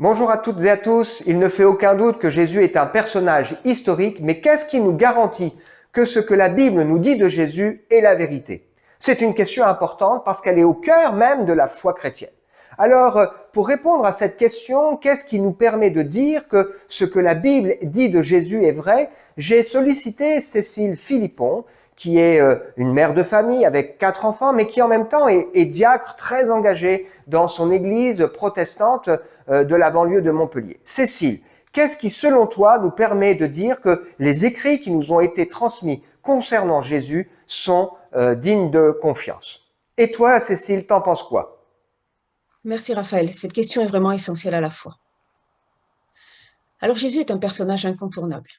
Bonjour à toutes et à tous. Il ne fait aucun doute que Jésus est un personnage historique, mais qu'est-ce qui nous garantit que ce que la Bible nous dit de Jésus est la vérité? C'est une question importante parce qu'elle est au cœur même de la foi chrétienne. Alors, pour répondre à cette question, qu'est-ce qui nous permet de dire que ce que la Bible dit de Jésus est vrai? J'ai sollicité Cécile Philippon, qui est une mère de famille avec 4 enfants, mais qui en même temps est diacre très engagée dans son église protestante de la banlieue de Montpellier. Cécile, qu'est-ce qui, selon toi, nous permet de dire que les écrits qui nous ont été transmis concernant Jésus sont dignes de confiance? Et toi, Cécile, t'en penses quoi? Merci Raphaël, cette question est vraiment essentielle à la fois. Alors Jésus est un personnage incontournable.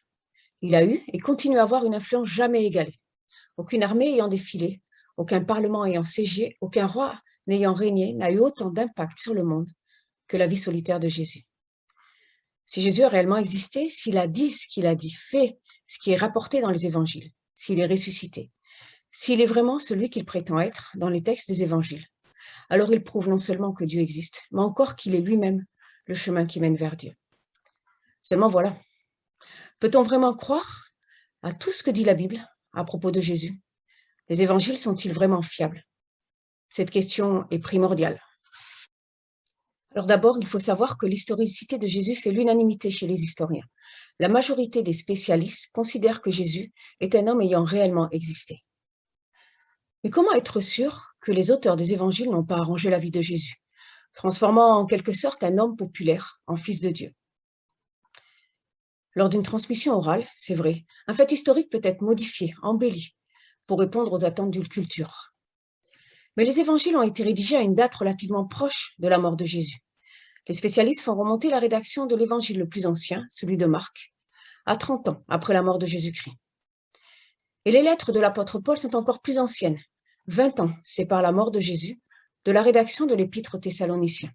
Il a eu et continue à avoir une influence jamais égalée. Aucune armée ayant défilé, aucun parlement ayant siégé, aucun roi n'ayant régné n'a eu autant d'impact sur le monde que la vie solitaire de Jésus. Si Jésus a réellement existé, s'il a dit ce qu'il a dit, fait ce qui est rapporté dans les évangiles, s'il est ressuscité, s'il est vraiment celui qu'il prétend être dans les textes des évangiles, alors il prouve non seulement que Dieu existe, mais encore qu'il est lui-même le chemin qui mène vers Dieu. Seulement voilà, peut-on vraiment croire à tout ce que dit la Bible à propos de Jésus? Les évangiles sont-ils vraiment fiables? Cette question est primordiale. Alors d'abord, il faut savoir que l'historicité de Jésus fait l'unanimité chez les historiens. La majorité des spécialistes considèrent que Jésus est un homme ayant réellement existé. Mais comment être sûr que les auteurs des évangiles n'ont pas arrangé la vie de Jésus, transformant en quelque sorte un homme populaire en fils de Dieu? Lors d'une transmission orale, c'est vrai, un fait historique peut être modifié, embelli, pour répondre aux attentes d'une culture. Mais les évangiles ont été rédigés à une date relativement proche de la mort de Jésus. Les spécialistes font remonter la rédaction de l'évangile le plus ancien, celui de Marc, à 30 ans après la mort de Jésus-Christ. Et les lettres de l'apôtre Paul sont encore plus anciennes. 20 ans séparent la mort de Jésus de la rédaction de l'épître aux Thessaloniciens.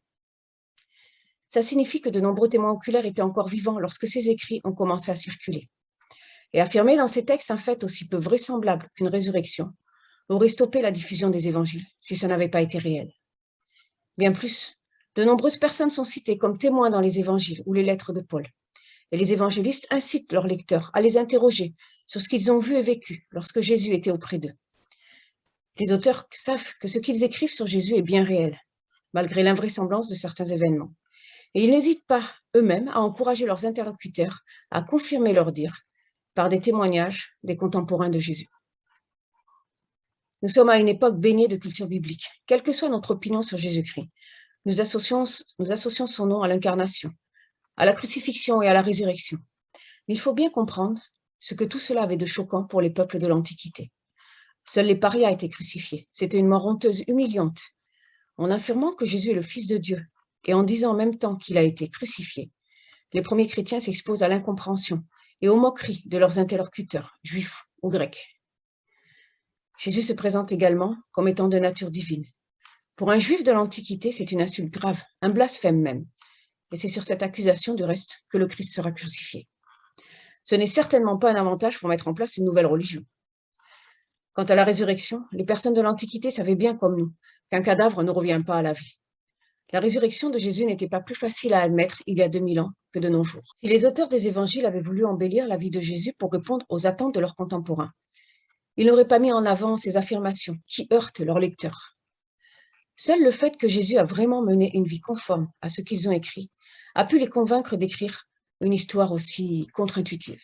Ça signifie que de nombreux témoins oculaires étaient encore vivants lorsque ces écrits ont commencé à circuler. Et affirmer dans ces textes un fait aussi peu vraisemblable qu'une résurrection aurait stoppé la diffusion des évangiles si ça n'avait pas été réel. Bien plus, de nombreuses personnes sont citées comme témoins dans les évangiles ou les lettres de Paul. Et les évangélistes incitent leurs lecteurs à les interroger sur ce qu'ils ont vu et vécu lorsque Jésus était auprès d'eux. Les auteurs savent que ce qu'ils écrivent sur Jésus est bien réel, malgré l'invraisemblance de certains événements. Et ils n'hésitent pas, eux-mêmes, à encourager leurs interlocuteurs à confirmer leur dire par des témoignages des contemporains de Jésus. Nous sommes à une époque baignée de culture biblique. Quelle que soit notre opinion sur Jésus-Christ, nous associons son nom à l'incarnation, à la crucifixion et à la résurrection. Mais il faut bien comprendre ce que tout cela avait de choquant pour les peuples de l'Antiquité. Seuls les parias étaient crucifiés. C'était une mort honteuse, humiliante. En affirmant que Jésus est le Fils de Dieu et en disant en même temps qu'il a été crucifié, les premiers chrétiens s'exposent à l'incompréhension et aux moqueries de leurs interlocuteurs, juifs ou grecs. Jésus se présente également comme étant de nature divine. Pour un juif de l'Antiquité, c'est une insulte grave, un blasphème même. Et c'est sur cette accusation, du reste, que le Christ sera crucifié. Ce n'est certainement pas un avantage pour mettre en place une nouvelle religion. Quant à la résurrection, les personnes de l'Antiquité savaient bien comme nous qu'un cadavre ne revient pas à la vie. La résurrection de Jésus n'était pas plus facile à admettre il y a 2000 ans que de nos jours. Si les auteurs des évangiles avaient voulu embellir la vie de Jésus pour répondre aux attentes de leurs contemporains, ils n'auraient pas mis en avant ces affirmations qui heurtent leurs lecteurs. Seul le fait que Jésus a vraiment mené une vie conforme à ce qu'ils ont écrit a pu les convaincre d'écrire une histoire aussi contre-intuitive.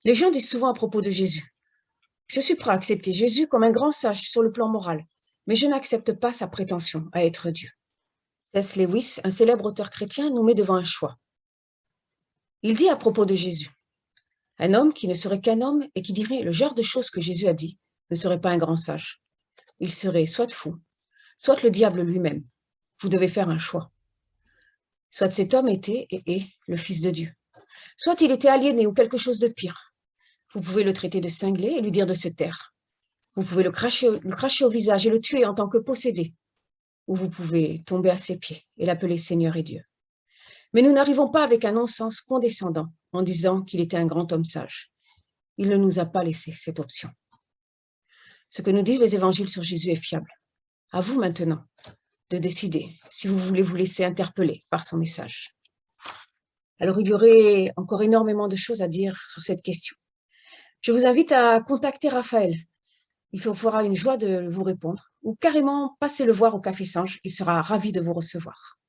Les gens disent souvent à propos de Jésus: « Je suis prêt à accepter Jésus comme un grand sage sur le plan moral, mais je n'accepte pas sa prétention à être Dieu. » C.S. Lewis, un célèbre auteur chrétien, nous met devant un choix. Il dit à propos de Jésus: « Un homme qui ne serait qu'un homme et qui dirait le genre de choses que Jésus a dit ne serait pas un grand sage. Il serait soit fou, soit le diable lui-même. Vous devez faire un choix. Soit cet homme était et est le Fils de Dieu. Soit il était aliéné ou quelque chose de pire. Vous pouvez le traiter de cinglé et lui dire de se taire. Vous pouvez le cracher au visage et le tuer en tant que possédé. Ou vous pouvez tomber à ses pieds et l'appeler Seigneur et Dieu. Mais nous n'arrivons pas avec un non-sens condescendant en disant qu'il était un grand homme sage. Il ne nous a pas laissé cette option. Ce que nous disent les évangiles sur Jésus est fiable. À vous maintenant de décider si vous voulez vous laisser interpeller par son message. Alors, il y aurait encore énormément de choses à dire sur cette question. Je vous invite à contacter Raphaël. Il fera une joie de vous répondre ou carrément passez le voir au Café Sange. Il sera ravi de vous recevoir.